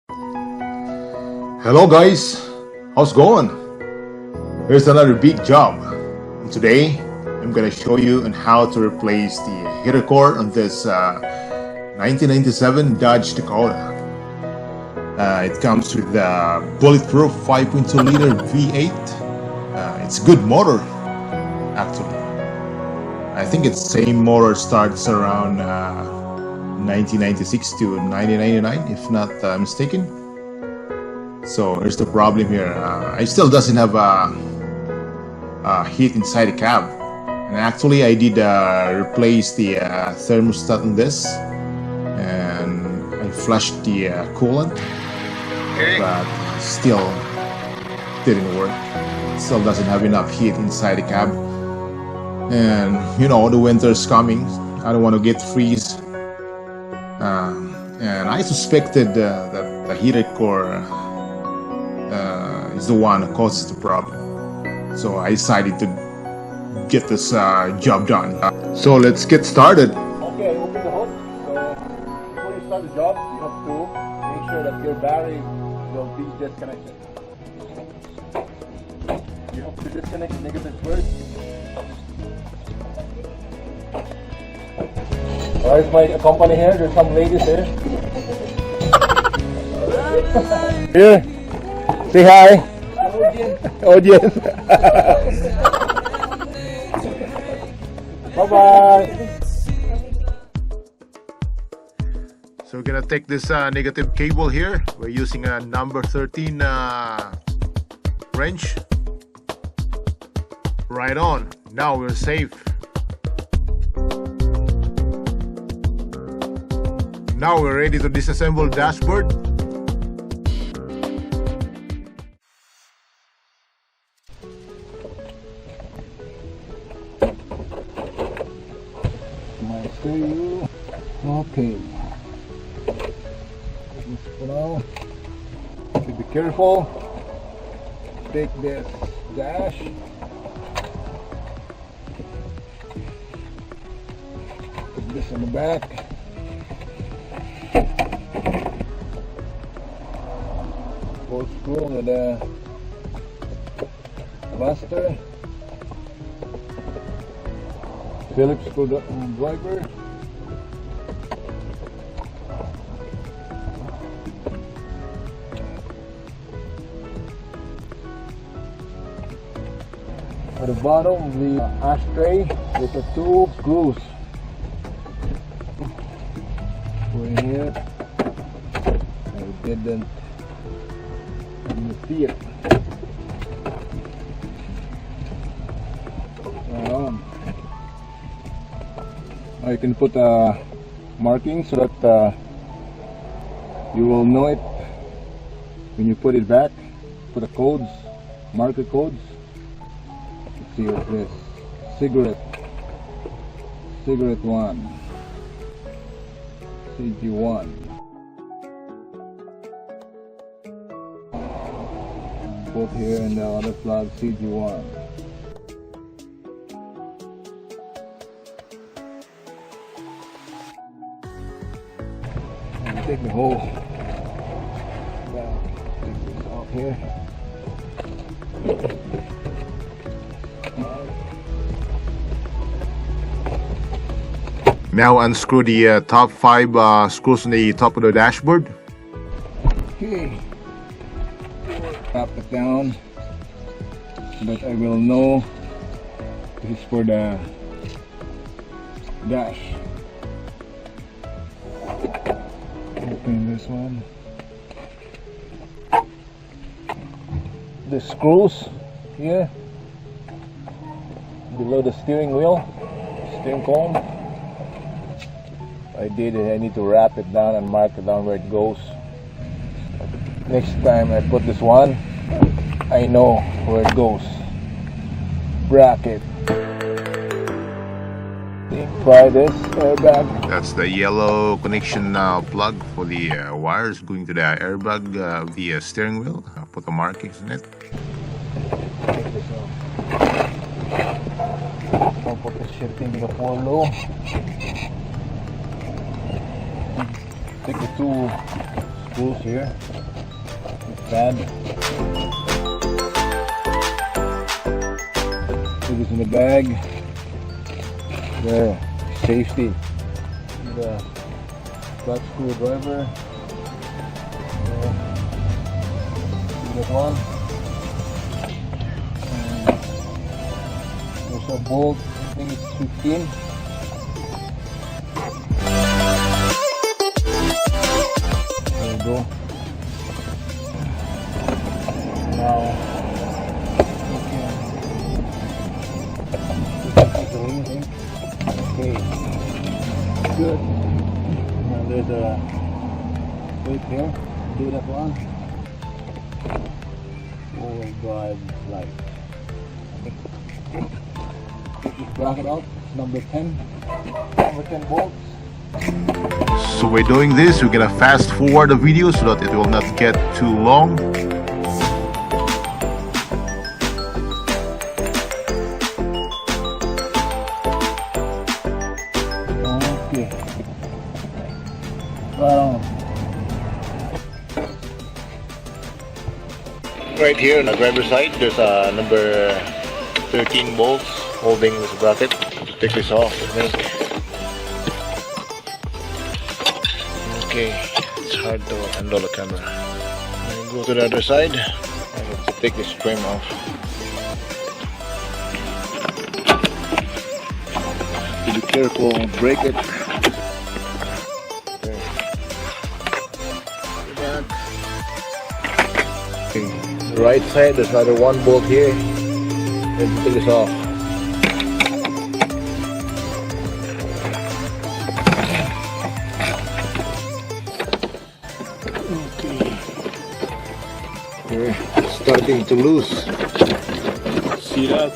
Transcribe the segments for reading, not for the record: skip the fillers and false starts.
Hello guys, how's it going? Here's another big job. And today I'm gonna show you on how to replace the heater core on this 1997 Dodge Dakota. It comes with the bulletproof 5.2 liter V8. It's a good motor actually. I think its same motor starts around 1996 to 1999 if not mistaken. So here's the problem here. It still doesn't have heat inside the cab, and actually I did replace the thermostat on this, and I flushed the coolant, but still didn't work. It still doesn't have enough heat inside the cab, and you know the winter's coming. I don't want to get freeze, and I suspected that the heater core is the one that causes the problem. So I decided to get this job done. So let's get started. Okay, open the hood. So before you start the job, you have to make sure that your battery will be disconnected. You have to disconnect the negative first. Here's my company here. There's some ladies here. Here. Say hi. Audience. Bye-bye. So we're gonna take this negative cable here. We're using a number 13 wrench. Right on. Now we're safe. Now we're ready to disassemble the dashboard. Okay. Now, be careful. Take this dash. Put this on the back. Pull screw with the master. Phillips screwdriver. At the bottom of the ashtray with the two screws. Put in here. I didn't see it. Now you can put a marking so that you will know it when you put it back. Put the codes, marker codes. See what this cigarette 1, CG1, both here and the other flag CG1. And take the hose down, take this off here. Now unscrew the top 5 screws on the top of the dashboard. Okay, tap it down so that I will know this is for the dash. Open this one. The screws here below the steering wheel, steering column. I need to wrap it down and mark it down where it goes. Next time I put this one, I know where it goes. Bracket. Try this airbag. That's the yellow connection plug for the wires going to the airbag via steering wheel. Put the markings in it. Take this off. I'll put the shifting to the 4 low. Take the 2 screws here. pad. Put this in the bag. There, safety. The flat screwdriver. There. See that one. And there's a bolt. I think it's 15. There you go. Now, okay, good. Now there's a plate here. Do that one. Forward drive light. Take this bracket out. Number 10. Number 10 bolts. So by doing this, we're gonna fast forward the video so that it will not get too long. Okay. Wow. Right here on the driver's side, there's a number 13 bolts holding this bracket. Take this off. Okay, it's hard to handle the camera. I go to the other side. I have to take this frame off. Be careful, break it. Okay, the right side, there's another one bolt here. Let's take this off. Okay, starting to loose. See that?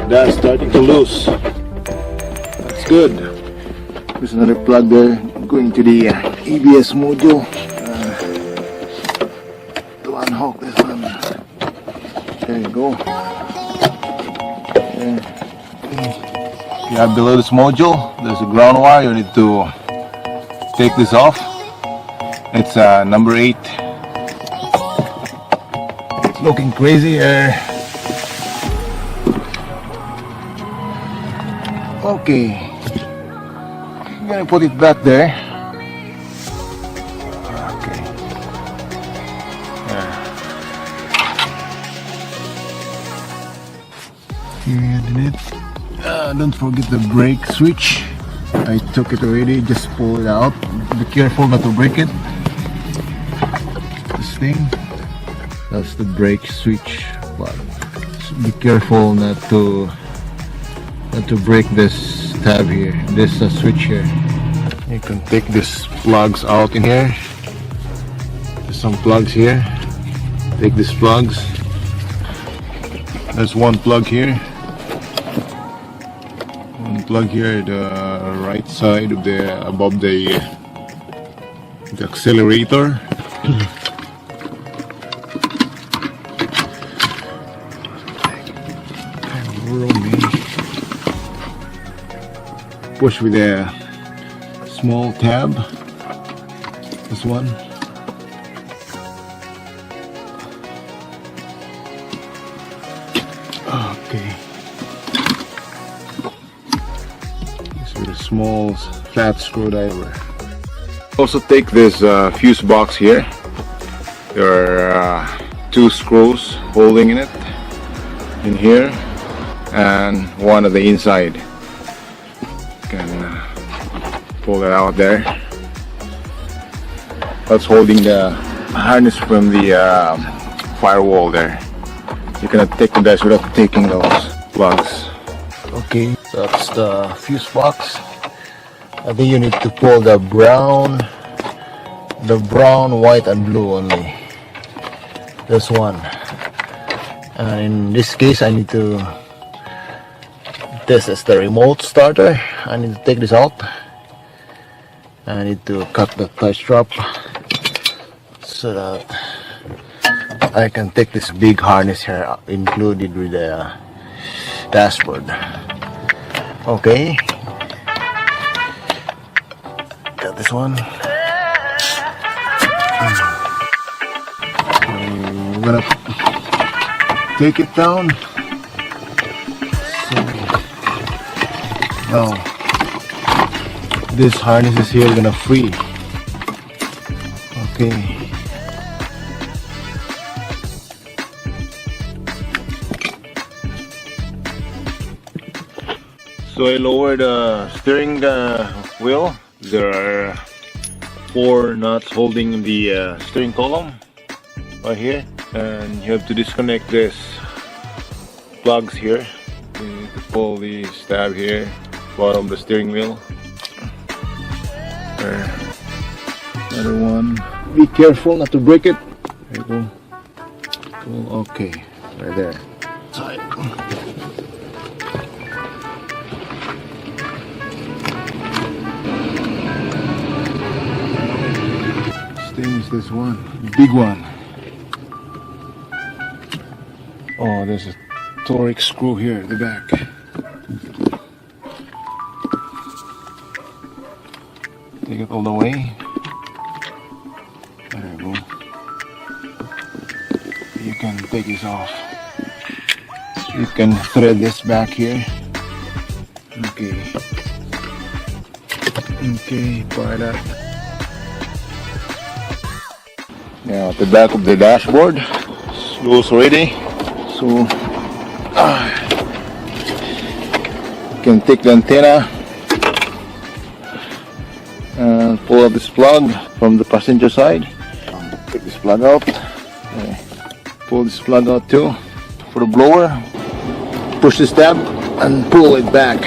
That's starting to loose. That's good. There's another plug there going to the ABS module. To unhook this one. There you go. There. You have below this module, there's a ground wire. You need to take this off. It's number 8. It's looking crazy here. Okay, I'm gonna put it back there. Okay. Here it is. Don't forget the brake switch. I took it already. Just pull it out. Be careful not to break it. This thing. That's the brake switch. But be careful not to break this tab here. This switch here. You can take these plugs out in here. There's some plugs here. Take these plugs. There's one plug here. One plug here, the right side of the above the accelerator. Push with a small tab. This one. Okay. This with a small flat screwdriver. Also take this fuse box here. There are 2 screws holding in it. In here, and one at the inside. Can pull it out there. That's holding the harness from the firewall there. You cannot take this without taking those plugs. Okay, that's the fuse box. I think you need to pull the brown, white, and blue only. This one. And in this case, I need to. This is the remote starter. I need to take this out. I need to cut the tie strap so that I can take this big harness here included with the dashboard. Okay. Got this one. gonna take it down. So now this harness is here gonna free. Okay. So I lowered the steering wheel. There are 4 nuts holding the steering column right here, and you have to disconnect this plugs here. You need to pull the stab here, bottom of the steering wheel. There. Another one. Be careful not to break it. There you go. Pull. Okay, right there. Side. Is this one big one? Oh, there's a torque screw here at the back. Take it all the way. There you go. You can take this off. You can thread this back here. Okay. Okay, try that. Now at the back of the dashboard, it's loose already, so you can take the antenna and pull out this plug from the passenger side. Take this plug out, pull this plug out too. For the blower, push this tab and pull it back.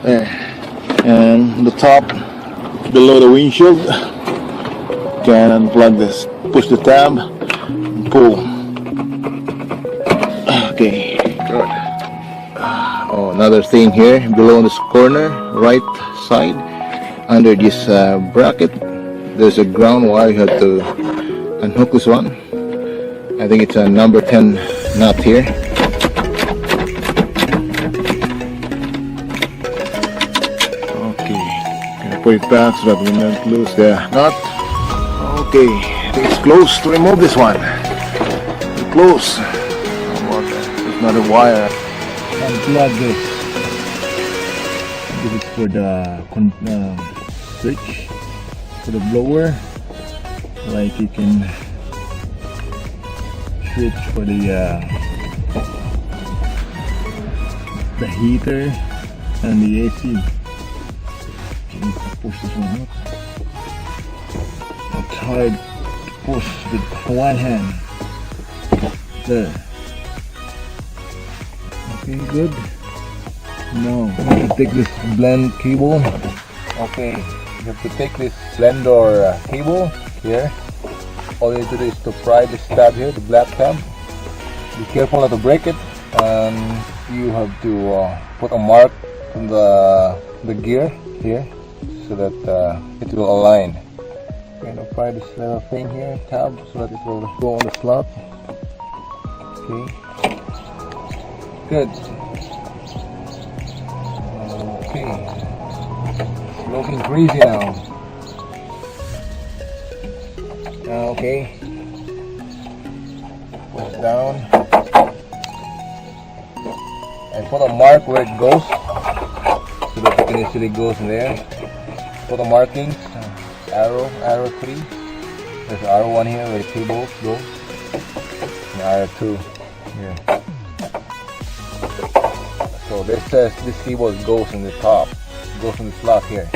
There, and the top below the windshield. Can unplug this, push the tab, and pull. Okay, good. Oh, another thing here below in this corner, right side, under this bracket, there's a ground wire. You have to unhook this one. I think it's a number 10 nut here. Okay, gonna put it back so that we don't lose the nut. Okay, I think it's close to remove this one. It's close. There's not a wire. Unplug this. This is for the switch for the blower. Like you can switch for the heater and the AC. You need to push this one up. It's hard to push with one hand. There. Okay, good. Now, I'm going to take this blend cable. Okay, you have to take this blender cable here. All you have to do is to pry this tab here, the black tab. Be careful not to break it. And you have to put a mark on the gear here so that it will align. Going to pry this little thing here, tab, so that it will go on the slot. Okay, good. Okay, it's looking greasy now. Okay, push down and put a mark where it goes so that it can easily goes in there. Put the markings. Arrow 3. There's arrow 1 here where the cables go, and arrow 2 here. So this says this cable goes in the top, goes in the slot here.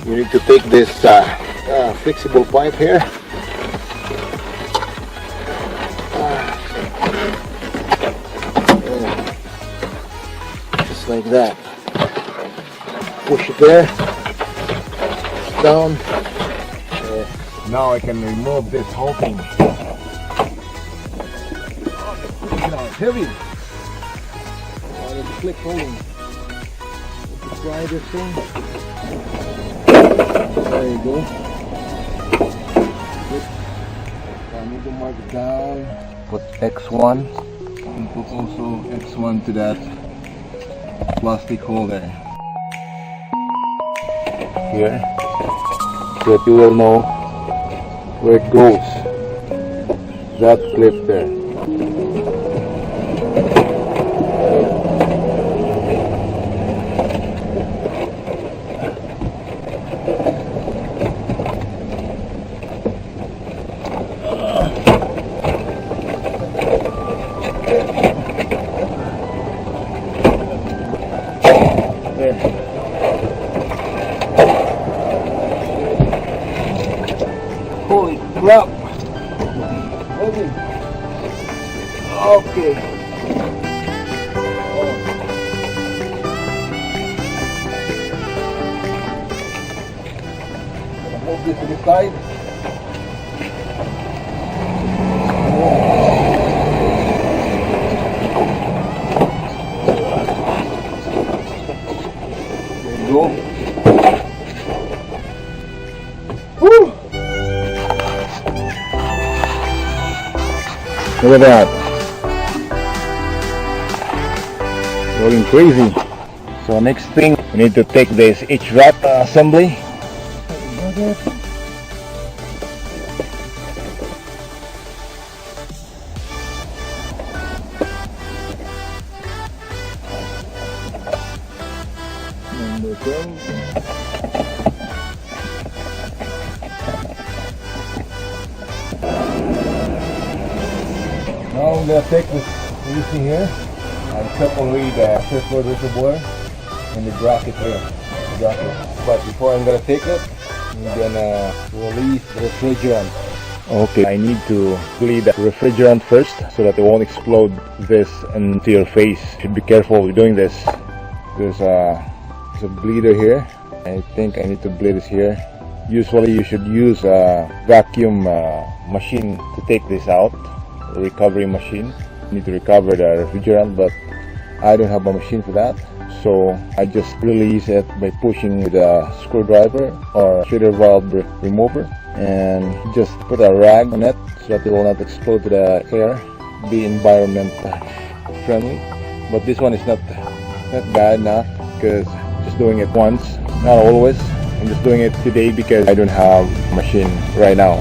You need to take this flexible pipe here. Just like that. Push it there. Down. Now I can remove this whole thing. It's heavy. Let's click holding. Let's try this thing. There you go. Good. I need to mark it down. Put X1 and put also X1 to that plastic holder here, so that you will know where it goes. That clip there. Holy crap! Ready? Okay. Move this to the side. There you go. Woo! Look at that. Going crazy. So next thing, we need to take this HVAC assembly. Number 10. Now I'm going to take this AC here and separate the circular reservoir and the bracket here. But before I'm going to take it, I'm going to release the refrigerant. Okay, I need to bleed the refrigerant first so that it won't explode this into your face. You should be careful with doing this. There's a bleeder here. I think I need to bleed this here. Usually you should use a vacuum machine to take this out. Recovery machine. You need to recover the refrigerant, but I don't have a machine for that, so I just release it by pushing with a screwdriver or shooter valve remover, and just put a rag on it so that it will not explode to the air. Be environment friendly. But this one is not bad now because just doing it once, not always. I'm just doing it today because I don't have a machine right now.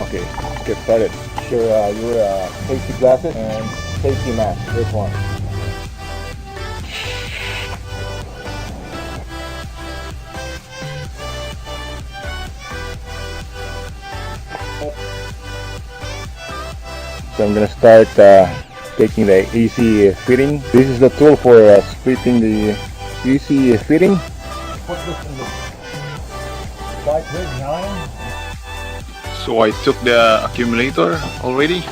Okay, let's get started. Your safety glasses and safety mask. This one. So I'm gonna start taking the AC fitting. This is the tool for splitting the AC fitting. Put this in the right here behind. So I took the accumulator already,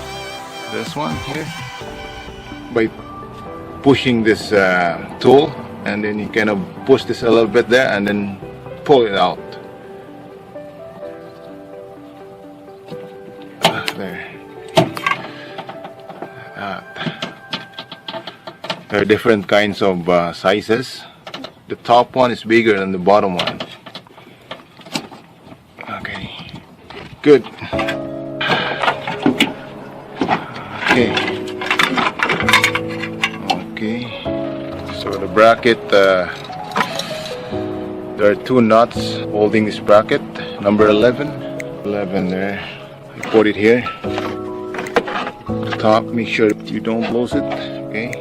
this one here, by pushing this tool, and then you kind of push this a little bit there and then pull it out. There. There are different kinds of sizes. The top one is bigger than the bottom one. Okay. Good. Okay. Okay. So the bracket, there are two nuts holding this bracket. Number 11. 11 there. You put it here. The top. Make sure you don't close it. Okay.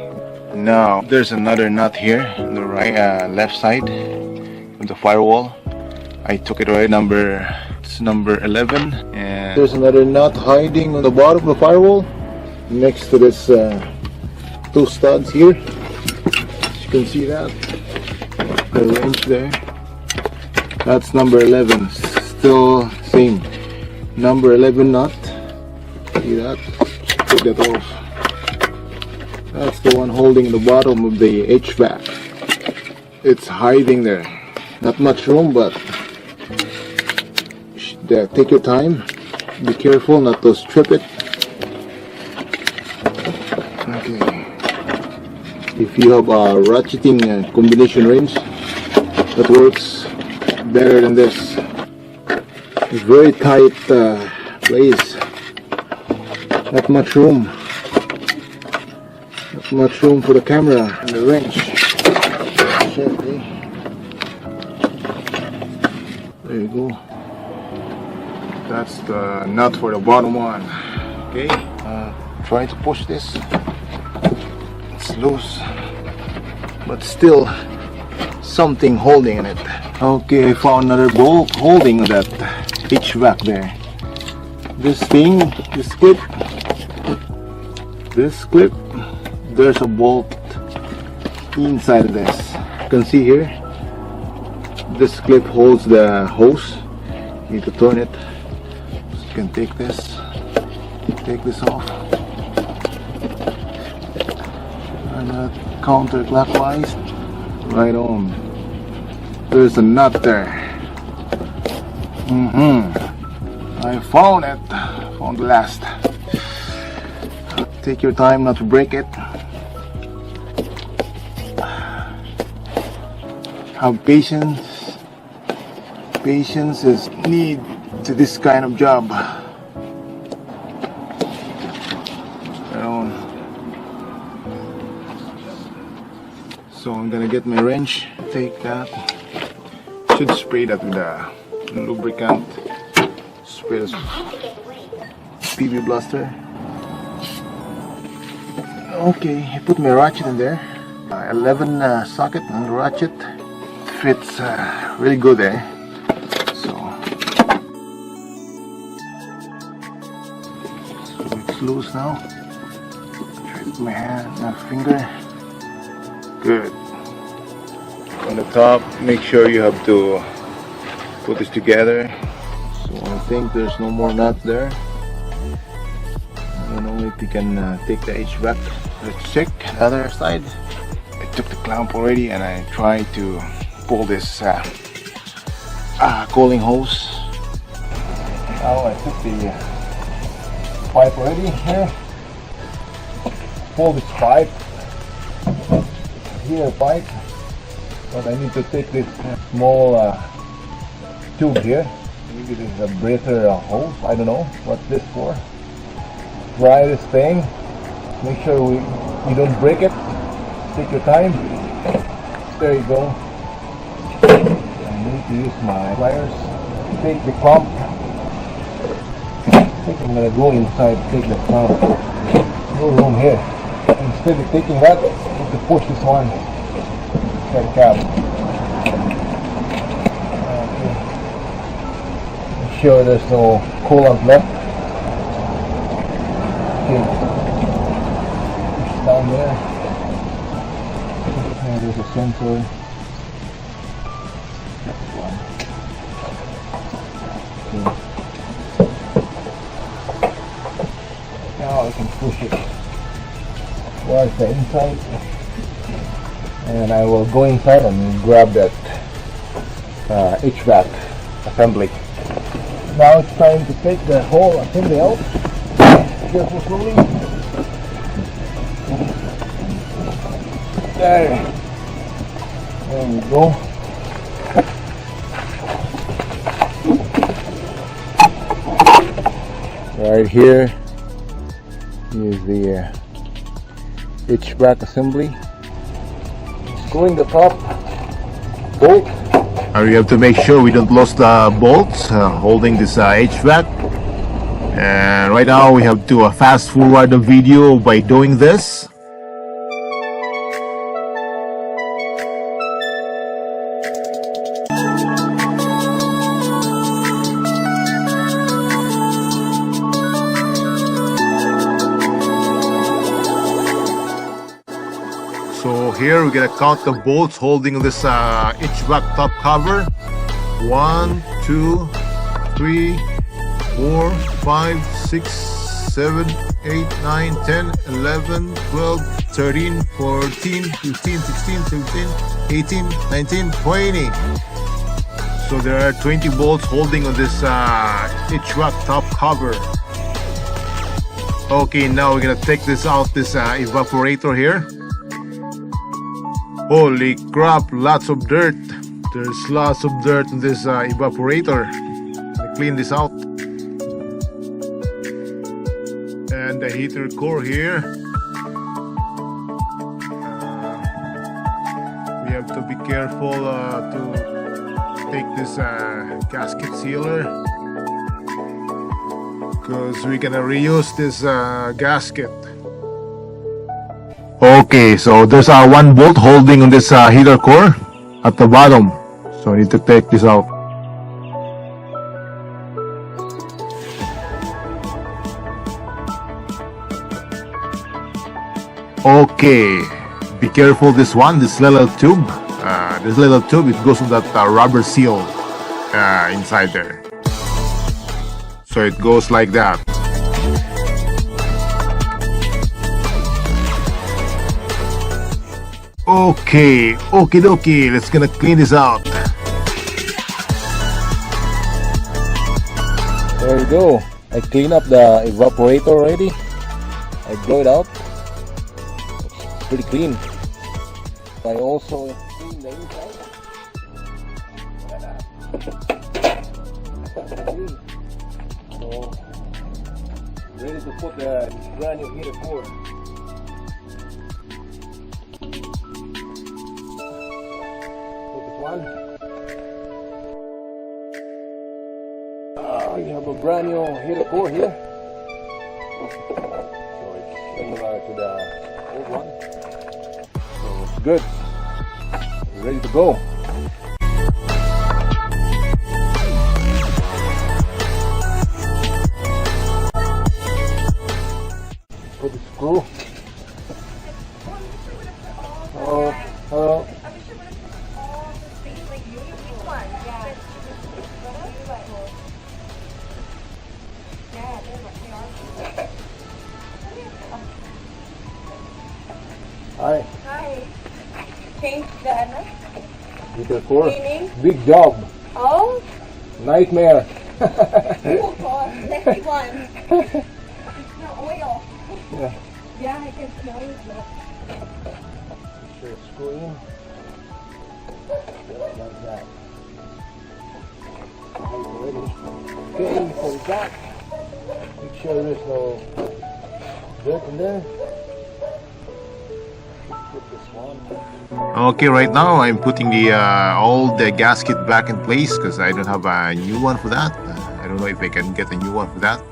Now there's another nut here on the right, left side of the firewall. I took it right. It's number 11, and there's another nut hiding on the bottom of the firewall next to this two studs here. As you can see that the wrench there. That's number 11. Still same. Number 11 nut. See that? Take that off. That's the one holding the bottom of the HVAC. It's hiding there. Not much room, but take your time. Be careful not to strip it. Okay. If you have a ratcheting combination wrench, that works better than this. It's very tight place. Not much room. Not much room for the camera and the wrench. There you go. That's the nut for the bottom one. Okay, try to push this. It's loose, but still something holding in it. Okay, I found another bolt holding that HVAC there. This thing, this clip, there's a bolt inside of this. You can see here, this clip holds the hose. You need to turn it. So you can take this off, and counterclockwise. Right on. There's a nut there. I found it. Found the last. Take your time not to break it. Have patience. Patience is need to this kind of job. So I'm gonna get my wrench, take that, should spray that with a lubricant, spray this PB blaster. Okay, I put my ratchet in there, 11 socket on the ratchet, fits really good there. So it's loose now. Try with my hand, my finger. Good. On the top, make sure you have to put this together. So I think there's no more nuts there. I don't know if you can take the HVAC. Let's check the other side. I took the clamp already and I tried to pull this cooling hose. Now I took the pipe already here. Pull this pipe. Here pipe, but I need to take this small tube here. Maybe this is a breather hose. I don't know what this for. Try this thing. Make sure you don't break it. Take your time. There you go. I need to use my pliers. Take the clamp. I think I'm gonna go inside. Take the clamp. No room here. Instead of taking that, to push this one, that cap. Okay. Make sure there's no coolant left. Okay. Push down there. And there's a sensor. That's one. Okay. Now I can push it towards the inside, and I will go inside and grab that HVAC assembly. Now it's time to take the whole assembly out. Careful, slowly. There we go. Right here is the HVAC assembly. Screwing the top bolt. We have to make sure we don't lose the bolts holding this HVAC. And right now we have to fast forward the video by doing this. So here we're gonna count the bolts holding this HVAC top cover. 1, 2, 3, 4, 5, 6, 7, 8, 9, 10, 11, 12, 13, 14, 15, 16, 17, 18, 19, 20. So there are 20 bolts holding on this HVAC top cover. Okay, now we're gonna take this out, this evaporator here. Holy crap, lots of dirt. There's lots of dirt in this evaporator. I clean this out. And the heater core here. We have to be careful to take this gasket sealer. because we're gonna reuse this gasket. Okay, so there's one bolt holding on this heater core at the bottom, so I need to take this out. Okay, be careful this little tube. This little tube, it goes with that rubber seal inside there. So it goes like that. Okay, okie dokie, let's gonna clean this out. There we go. I cleaned up the evaporator already. I blow it out. It's pretty clean. I also clean the inside. So ready to put the brand new heater core. Put this one. You have a brand new heater core here. So it's similar to the old one. So it's good. We're ready to go. Put the screw. Oh. Hi. Hi. Change the ano? Heater core. Cleaning? Big job. Oh? Nightmare. Oh God. Next one. It's not oil. Yeah. Yeah, I can smell it. Sure, screw in. Just like that. Ready. Okay, pull it back. Make sure there's no dirt in there. Put this one. Okay, right now I'm putting the all the gasket back in place because I don't have a new one for that. I don't know if I can get a new one for that.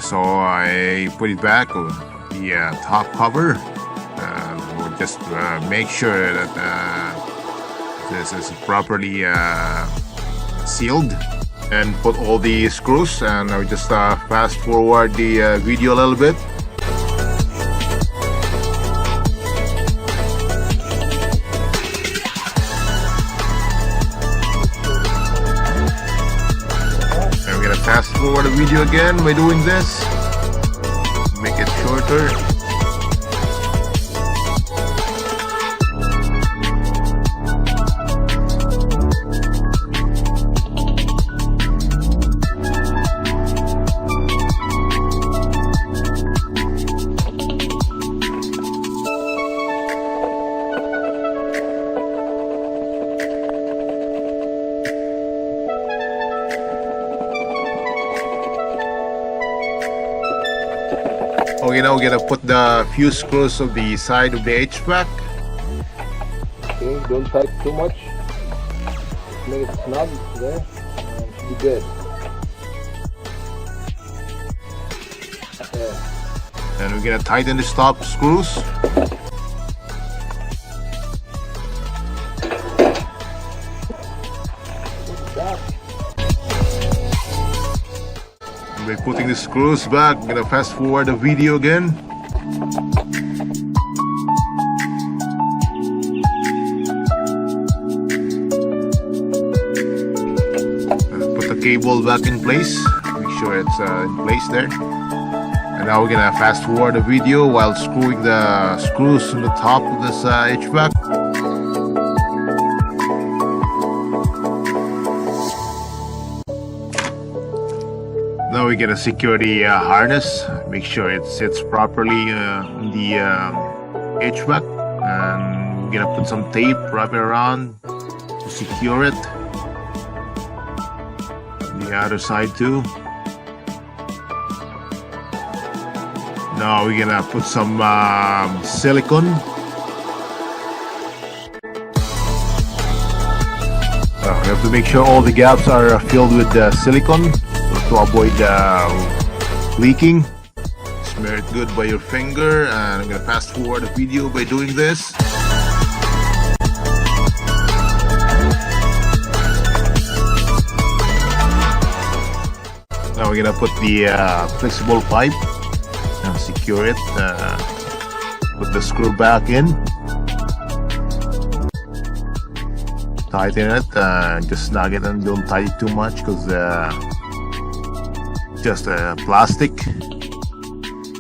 So I put it back on the top cover. We'll just make sure that this is properly sealed, and put all the screws. And I'll just fast forward the video a little bit. Fast forward the video again by doing this. Make it shorter. Okay, now we're gonna put the few screws of the side of the HVAC. Okay, don't tight too much. Just make it snug there, and it should be good. Okay. And we're gonna tighten the stop screws. By putting the screws back, I'm gonna fast forward the video again. Put the cable back in place. Make sure it's in place there. And now we're gonna fast forward the video while screwing the screws on the top of this HVAC. Now we're gonna secure the harness, make sure it sits properly on the HVAC, and we're gonna put some tape, wrap it around to secure it. The other side too. Now we're gonna put some silicone. We have to make sure all the gaps are filled with silicone. So just to avoid leaking. Smear it good by your finger, and I'm gonna fast forward the video by doing this. Now we're gonna put the flexible pipe and secure it. Put the screw back in. Tighten it. Just snug it and don't tighten it too much because just plastic.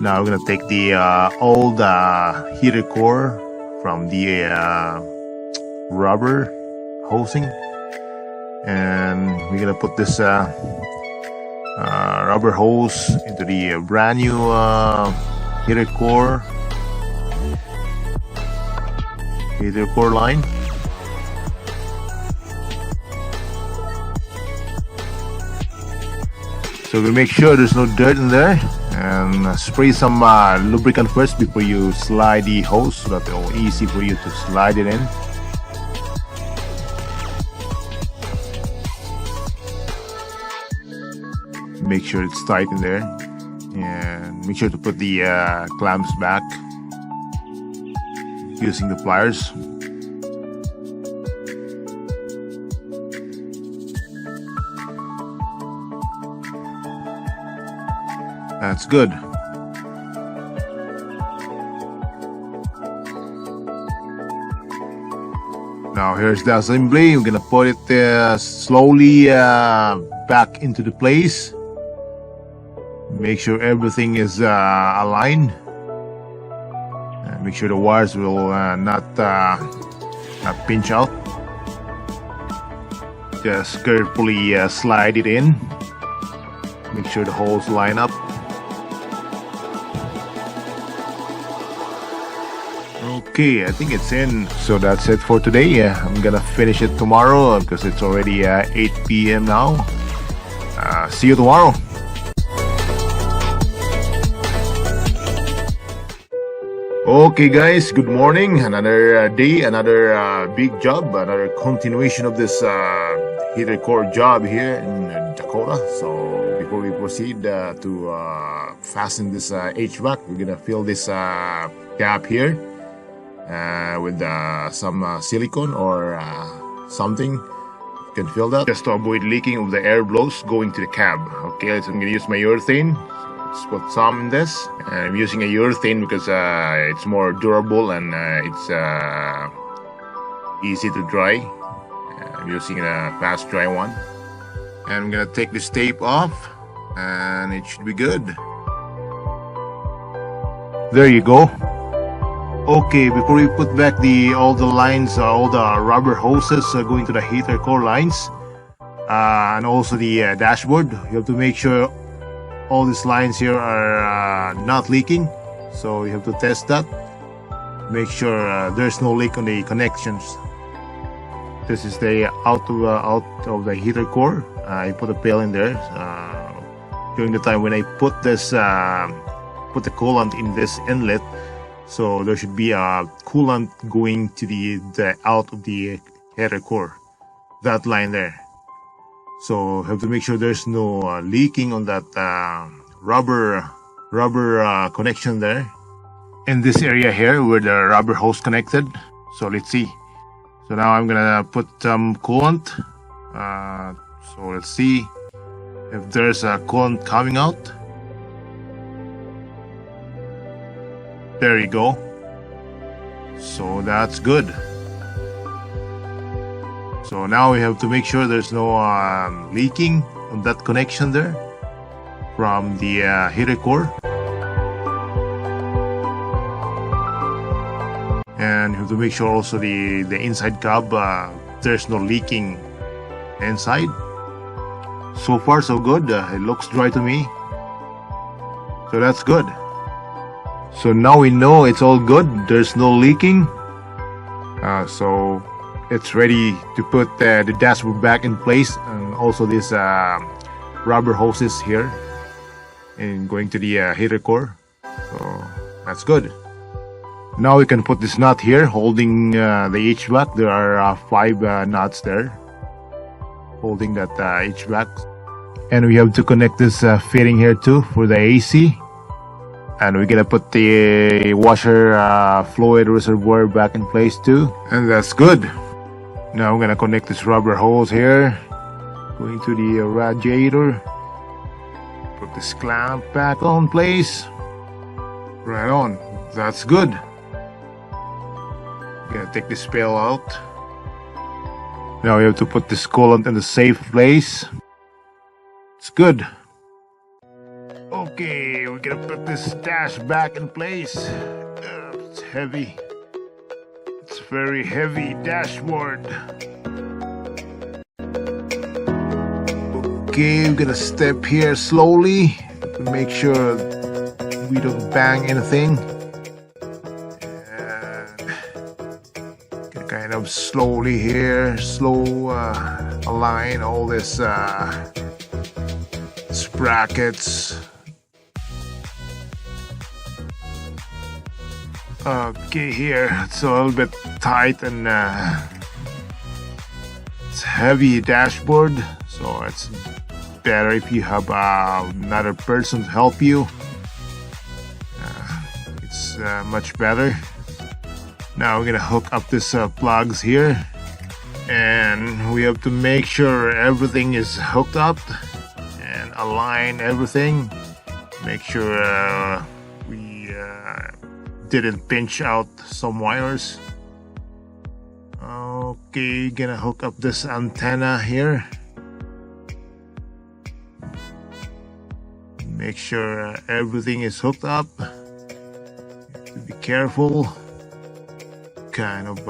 Now we're gonna take the old heater core from the rubber hosing, and we're gonna put this rubber hose into the brand new heater core line. So we'll make sure there's no dirt in there, and spray some lubricant first before you slide the hose so that it'll easy for you to slide it in. Make sure it's tight in there, and make sure to put the clamps back using the pliers. That's good. Now here's the assembly. We're gonna put it slowly back into the place. Make sure everything is aligned. Make sure the wires will not pinch out. Just carefully slide it in. Make sure the holes line up. Okay, I think it's in. So that's it for today. I'm gonna finish it tomorrow because it's already 8 p.m. now. See you tomorrow. Okay guys, good morning. Another day, another big job, another continuation of this heater core job here in Dakota. So before we proceed to fasten this HVAC, we're gonna fill this gap here with some silicone or something. You can fill that just to avoid leaking of the air blows going to the cab. Okay, so I'm gonna use my urethane. Let's put some in this. I'm using a urethane because it's more durable and it's easy to dry. I'm using a fast dry one. And I'm gonna take this tape off, and it should be good. There you go. Okay, before we put back all the lines, all the rubber hoses going to the heater core lines, and also the dashboard, you have to make sure all these lines here are not leaking. So you have to test that. Make sure there's no leak on the connections. This is the out of the heater core. I put a pail in there during the time when I put this put the coolant in this inlet. So there should be a coolant going to the out of the heater core, that line there. So have to make sure there's no leaking on that rubber connection there. In this area here where the rubber hose connected. So let's see. So now I'm gonna put some coolant. So let's see if there's a coolant coming out. There you go. So that's good. So now we have to make sure there's no leaking on that connection there from the heater core. And you have to make sure also the inside cab, there's no leaking inside. So far so good. It looks dry to me. So that's good. So now we know it's all good. There's no leaking. So it's ready to put the dashboard back in place, and also this rubber hoses here and going to the heater core. So that's good. Now we can put this nut here holding the HVAC. There are 5 nuts there holding that HVAC. And we have to connect this fitting here too for the AC. And we're gonna put the washer fluid reservoir back in place too. And that's good. Now I'm gonna connect this rubber hose here, going to the radiator. Put this clamp back on place. Right on. That's good. Gonna take this pail out. Now we have to put this coolant in the safe place. It's good. Okay, we're gonna put this dash back in place. It's heavy. It's very heavy dashboard. Okay, we're gonna step here slowly to make sure we don't bang anything. And kind of slowly here, align all this sprockets. Okay, here it's a little bit tight and it's heavy dashboard, so it's better if you have another person to help you. It's much better. Now we're gonna hook up this plugs here, and we have to make sure everything is hooked up and align everything. Make sure we didn't pinch out some wires. Okay, gonna hook up this antenna here. Make sure everything is hooked up. You have to be careful. Kind of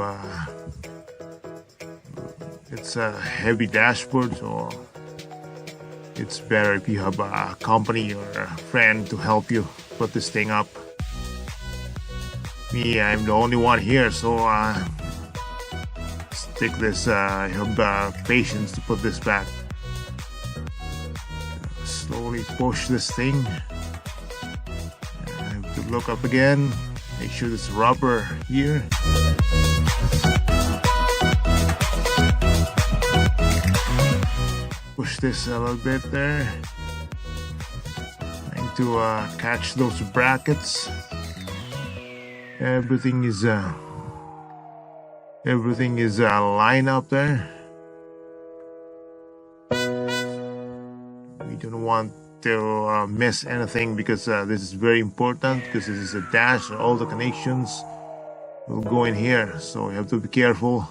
it's a heavy dashboard, so it's better if you have a company or a friend to help you put this thing up. Me, I'm the only one here, so stick this. I have patience to put this back. Slowly push this thing. I have to look up again. Make sure this rubber here. Push this a little bit there. Trying to catch those brackets. Everything is lined up there. We don't want to miss anything because this is very important, because this is a dash. All the connections will go in here, so you have to be careful.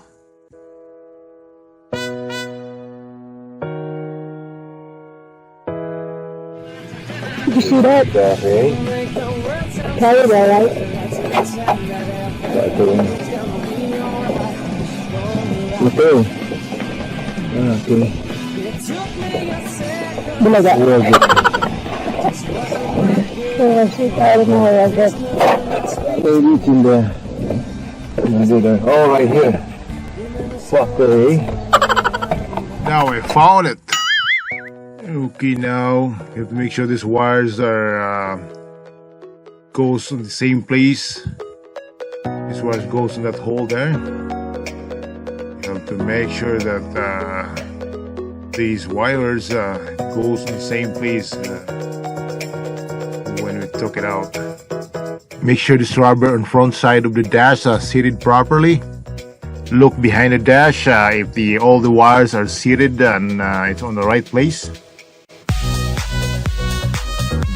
Did you see that? Carried all right. Okay. Bulaga. Where is it? I don't know where I got. Maybe it's in there. Oh, right here. Okay. Now I found it. Okay, now you have to make sure these wires are goes in the same place. This wires goes in that hole there. You have to make sure that these wires goes in the same place when we took it out. Make sure this rubber on front side of the dash are seated properly. Look behind the dash if all the wires are seated and it's on the right place.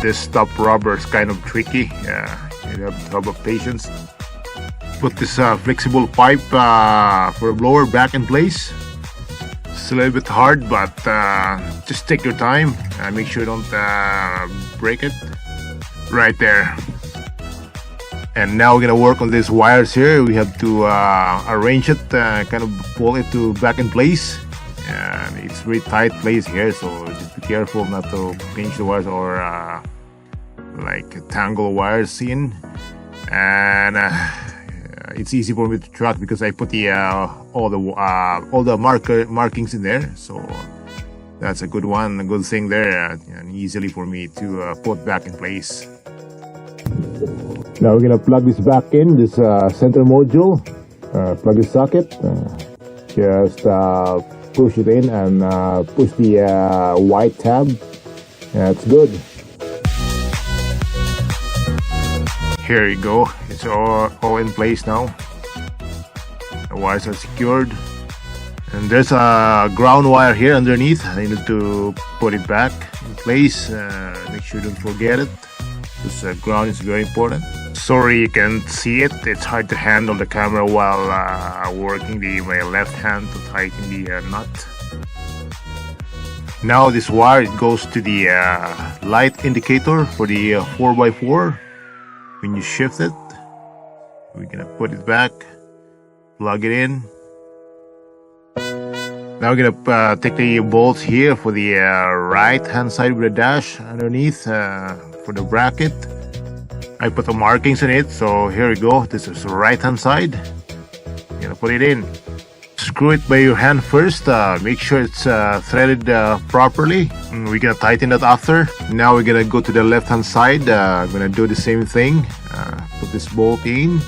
This top rubber is kind of tricky. You have to have patience. Put this flexible pipe for a blower back in place. It's a little bit hard, but just take your time. Make sure you don't break it. Right there. And now we're gonna work on these wires here. We have to arrange it, kind of pull it back in place. And it's very tight place here, so just be careful not to pinch the wires or like tangle wires in. And it's easy for me to track because I put the all the markings in there, so that's a good one, a good thing there, and easily for me to put back in place. Now we're gonna plug this back in, this center module, plug the socket, just push it in and push the white tab. That's good. Here you go. It's all in place now. The wires are secured. And there's a ground wire here underneath. I need to put it back in place. Make sure you don't forget it. This ground is very important. Sorry you can't see it. It's hard to handle the camera while working my left hand to tighten the nut. Now this wire, it goes to the light indicator for the 4x4. When you shift it, we're gonna put it back, plug it in. Now we're gonna take the bolts here for the right hand side with the dash underneath for the bracket. I put the markings on it, so here we go. This is the right hand side. You're gonna put it in. Screw it by your hand first. Make sure it's threaded properly. We're gonna tighten that after. Now we're gonna go to the left hand side. I'm gonna do the same thing. Put this bolt in.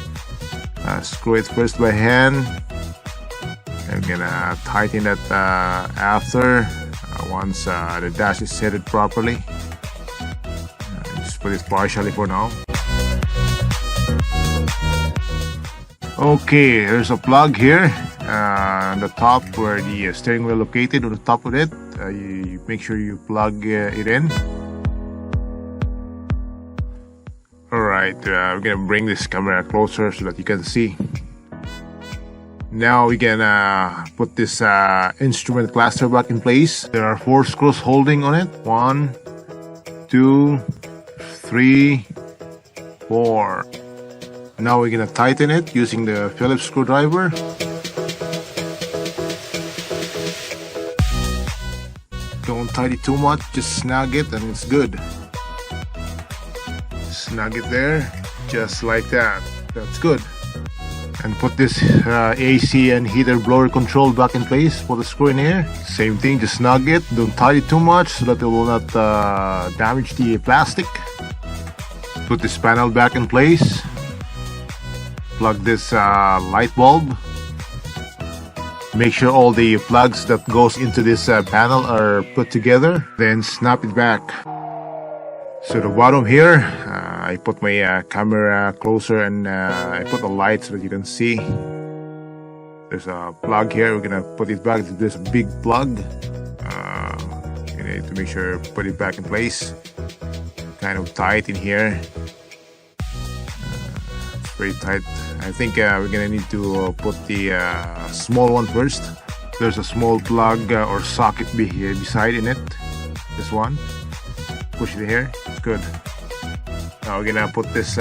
Screw it first by hand. I'm gonna tighten that after once the dash is set properly. Just put it partially for now. Okay, there's a plug here on the top where the steering wheel located. On the top of it, you make sure you plug it in. Alright, we're gonna bring this camera closer so that you can see. Now we can put this instrument cluster back in place. There are 4 screws holding on it. 1, 2, 3, 4. Now we're gonna tighten it using the Phillips screwdriver. Don't tighten it too much, just snag it and it's good. Snag it there, just like that. That's good. And put this AC and heater blower control back in place for the screw in here. Same thing, just snug it. Don't tighten it too much so that it will not damage the plastic. Put this panel back in place. Plug this light bulb. Make sure all the plugs that goes into this panel are put together. Then snap it back. So the bottom here, I put my camera closer and I put the light so that you can see. There's a plug here. We're gonna put it back. There's a big plug. You need to make sure you put it back in place. Kind of tight in here. It's very tight. I think we're gonna need to put the small one first. There's a small plug or socket beside in it. This one. Push it here. It's good. Now we're gonna put this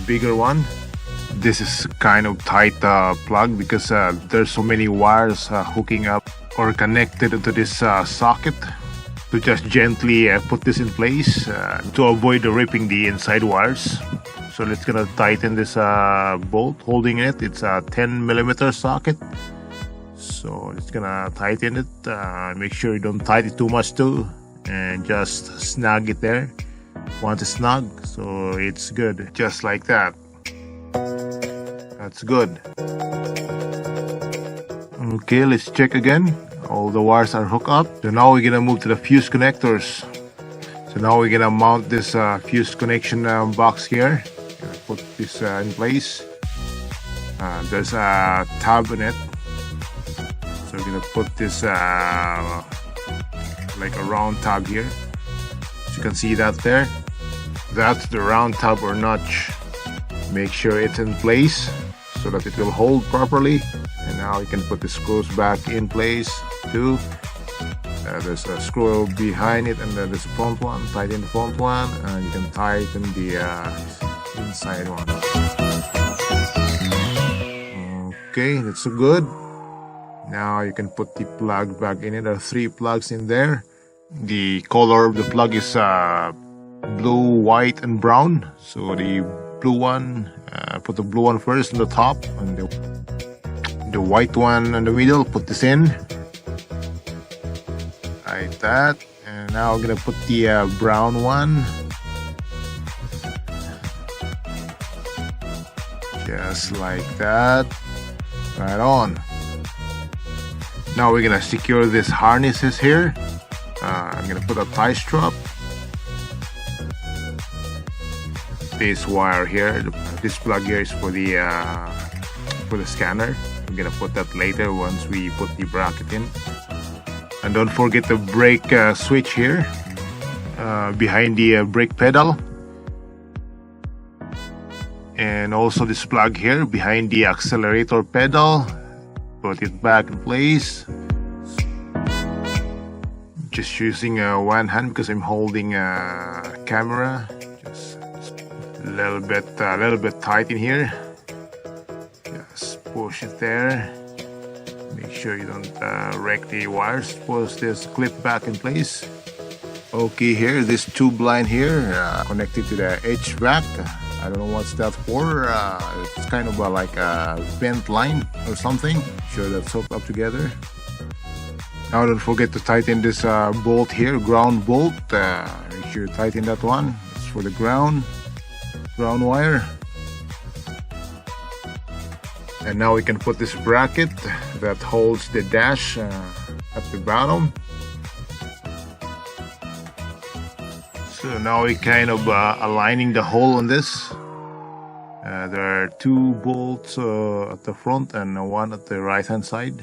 bigger one. This is kind of tight plug because there's so many wires hooking up or connected to this socket. To just gently put this in place to avoid ripping the inside wires. So let's gonna tighten this bolt holding it. It's a 10mm socket. So it's gonna tighten it. Make sure you don't tighten it too much too, and just snag it there. Want to snug, so it's good, just like that. That's good. Okay, let's check again. All the wires are hooked up. So now we're gonna move to the fuse connectors. So now we're gonna mount this fuse connection box here. Put this in place. There's a tab in it. So we're gonna put this like a round tab here. So you can see that there. That's the round tab or notch. Make sure it's in place so that it will hold properly. And now you can put the screws back in place too. There's a screw behind it, and then there's a front one. Tighten the front one, and you can tighten the inside one. Okay, that's so good. Now you can put the plug back in it. There are 3 plugs in there. The color of the plug is blue, white, and brown. So the blue one, put the blue one first on the top, and the white one in the middle. Put this in like that. And now we're gonna put the brown one, just like that. Right on. Now we're gonna secure this harnesses here. I'm gonna put a tie strap. This wire here, this plug here is for the scanner. I'm gonna put that later once we put the bracket in. And don't forget the brake switch here behind the brake pedal. And also this plug here behind the accelerator pedal. Put it back in place. Just using one hand because I'm holding a camera. Just a little bit tight in here. Just push it there. Make sure you don't wreck the wires. Push this clip back in place. Okay, here this tube line here connected to the HVAC. I don't know what's that for. It's kind of like a vent line or something. Sure that's hooked up together. Now don't forget to tighten this bolt here, ground bolt. Make sure you tighten that one. It's for the ground wire. And now we can put this bracket that holds the dash at the bottom. So now we kind of aligning the hole on this. There are two bolts at the front and one at the right hand side.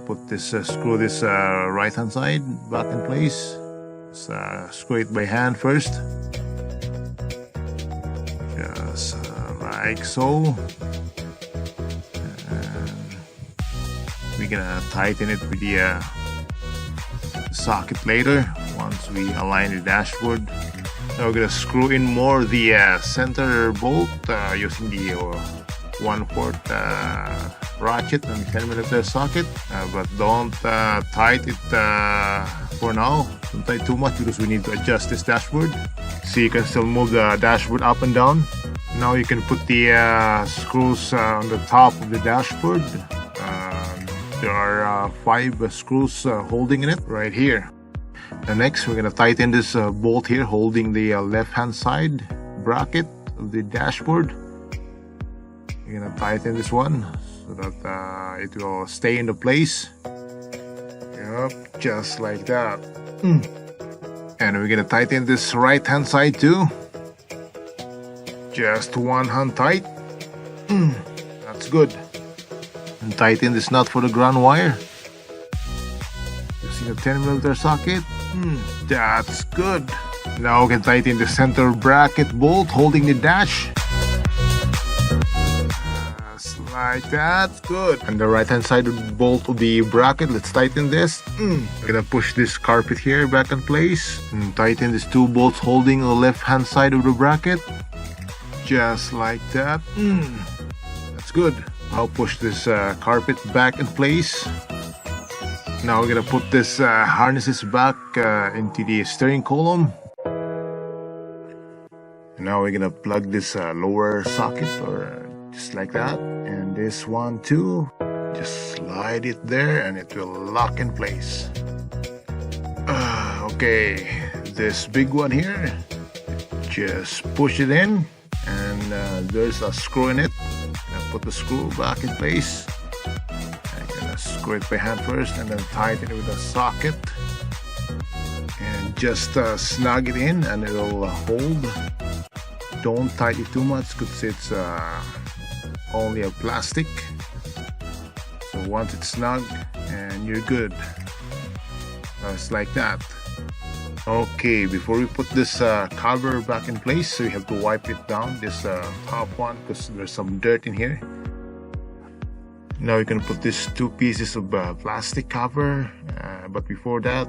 Put this screw this right hand side back in place. Screw it by hand first. Just like so. And we're gonna tighten it with the socket later once we align the dashboard. Now we're gonna screw in more the center bolt using the 1/4 ratchet and 10mm socket, but don't tight it for now. Don't tight too much because we need to adjust this dashboard. So you can still move the dashboard up and down. Now you can put the screws on the top of the dashboard. There are 5 screws holding in it right here. And next we're gonna tighten this bolt here holding the left hand side bracket of the dashboard. We're gonna tighten this one so that it will stay into place. Yep, just like that. And we're gonna tighten this right hand side too. Just one hand tight. That's good. And tighten this nut for the ground wire using a 10mm socket. That's good. Now we can tighten the center bracket bolt holding the dash. Just like that. Good. And the right hand side bolt of the bracket, let's tighten this. We're gonna push this carpet here back in place and tighten these 2 bolts holding the left hand side of the bracket. Just like that. That's good. I'll push this carpet back in place. Now we're gonna put this harnesses back into the steering column. And now we're gonna plug this lower socket or just like that. And this one too. Just slide it there and it will lock in place. Okay, this big one here. Just push it in and there's a screw in it. Put the screw back in place. I'm gonna screw it by hand first and then tighten it with a socket and just snug it in and it'll hold. Don't tighten it too much because it's only a plastic. So once it's snug and you're good. It's like that. Okay, before we put this cover back in place, so you have to wipe it down, this top one, because there's some dirt in here. Now you can put these 2 pieces of plastic cover, but before that,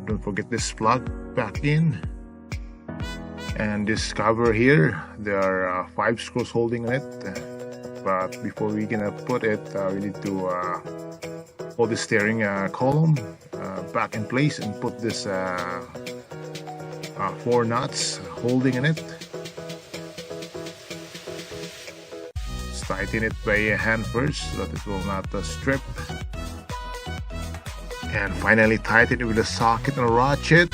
don't forget this plug back in. And this cover here, there are 5 screws holding it, but before we're gonna put it, we need to hold the steering column back in place and put this 4 nuts holding in it. Just tighten it by hand first so that it will not strip. And finally tighten it with a socket and a ratchet.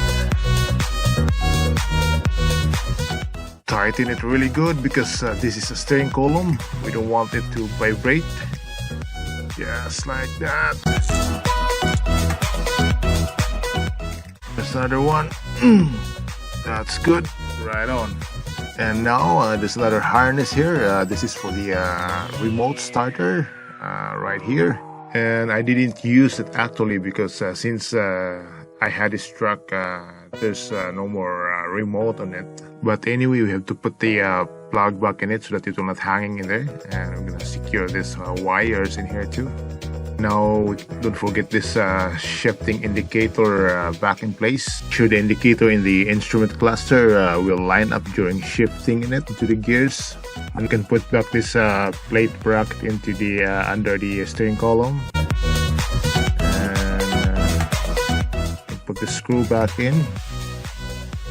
Tighten it really good because this is a steering column. We don't want it to vibrate. Just like that. There's another one. That's good. Right on. And now there's another harness here. This is for the remote starter right here. And I didn't use it actually because since I had this truck, there's no more remote on it. But anyway, we have to put the plug back in it so that it will not hanging in there. And I'm gonna secure this wires in here too. Now, don't forget this shifting indicator back in place. Sure the indicator in the instrument cluster will line up during shifting in it into the gears. And you can put back this plate bracket into the under the steering column. And put the screw back in.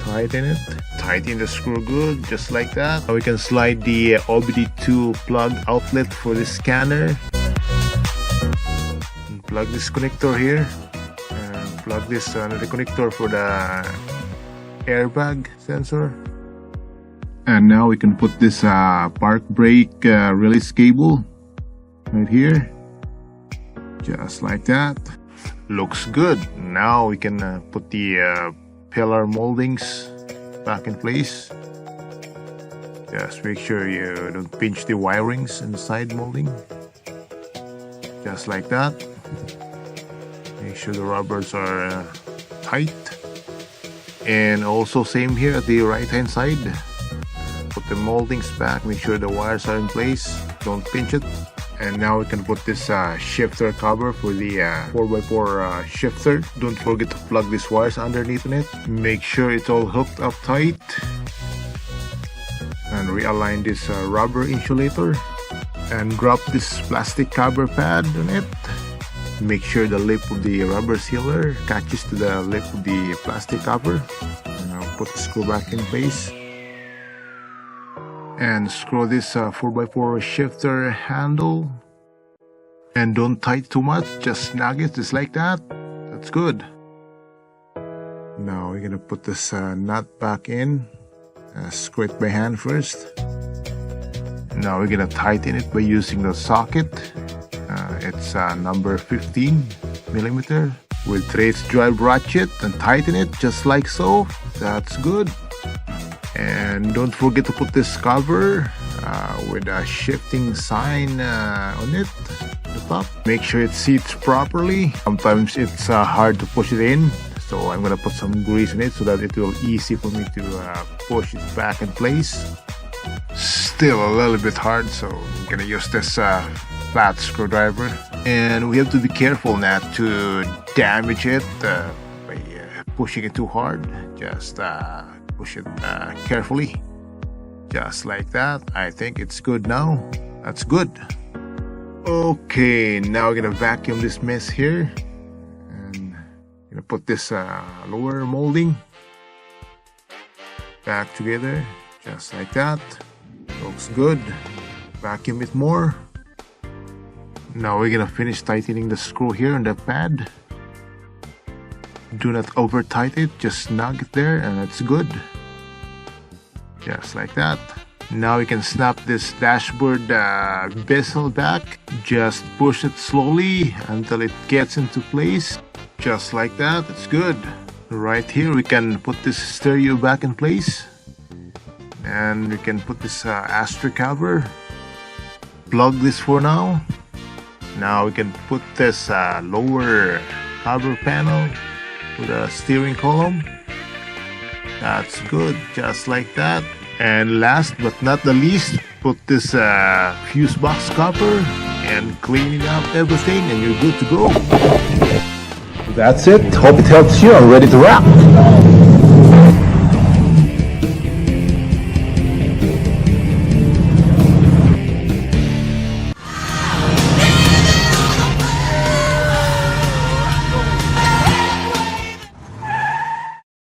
Tighten it. Tighten the screw good, just like that. Now we can slide the OBD2 plug outlet for the scanner. Plug this connector here and plug this another connector for the airbag sensor. And now we can put this park brake release cable right here, just like that. Looks good. Now we can put the pillar moldings back in place. Just make sure you don't pinch the wirings in the side molding, just like that. Make sure the rubbers are tight. And also same here at the right hand side. Put the moldings back, make sure the wires are in place, don't pinch it. And now we can put this shifter cover for the 4x4 shifter. Don't forget to plug these wires underneath it. Make sure it's all hooked up tight. And realign this rubber insulator. And drop this plastic cover pad on it. Make sure the lip of the rubber sealer catches to the lip of the plastic cover. And I'll put the screw back in place. And screw this 4x4 shifter handle. And don't tight too much, just snag it just like that. That's good. Now we're gonna put this nut back in. Screw it by hand first. Now we're gonna tighten it by using the socket. It's number 15mm with trace drive ratchet, and tighten it just like so. That's good. And don't forget to put this cover with a shifting sign on it at the top. Make sure it seats properly. Sometimes it's hard to push it in, so I'm gonna put some grease in it so that it will easy for me to push it back in place. Still a little bit hard, so I'm gonna use this flat screwdriver. And we have to be careful not to damage it by pushing it too hard. Just push it carefully, just like that. I think it's good now. That's good. Okay, now we're gonna vacuum this mess here, and gonna put this lower molding back together, just like that. Looks good. Vacuum it more. Now we're gonna finish tightening the screw here on the pad. Do not over tighten it, just snug it there, and that's good. Just like that. Now we can snap this dashboard bezel back. Just push it slowly until it gets into place. Just like that. It's good. Right here we can put this stereo back in place. And we can put this ashtray cover. Plug this for now. Now we can put this lower cover panel with a steering column. That's good, just like that. And last but not the least, put this fuse box cover and clean it up everything, and you're good to go. That's it. Hope it helps you. I'm ready to wrap.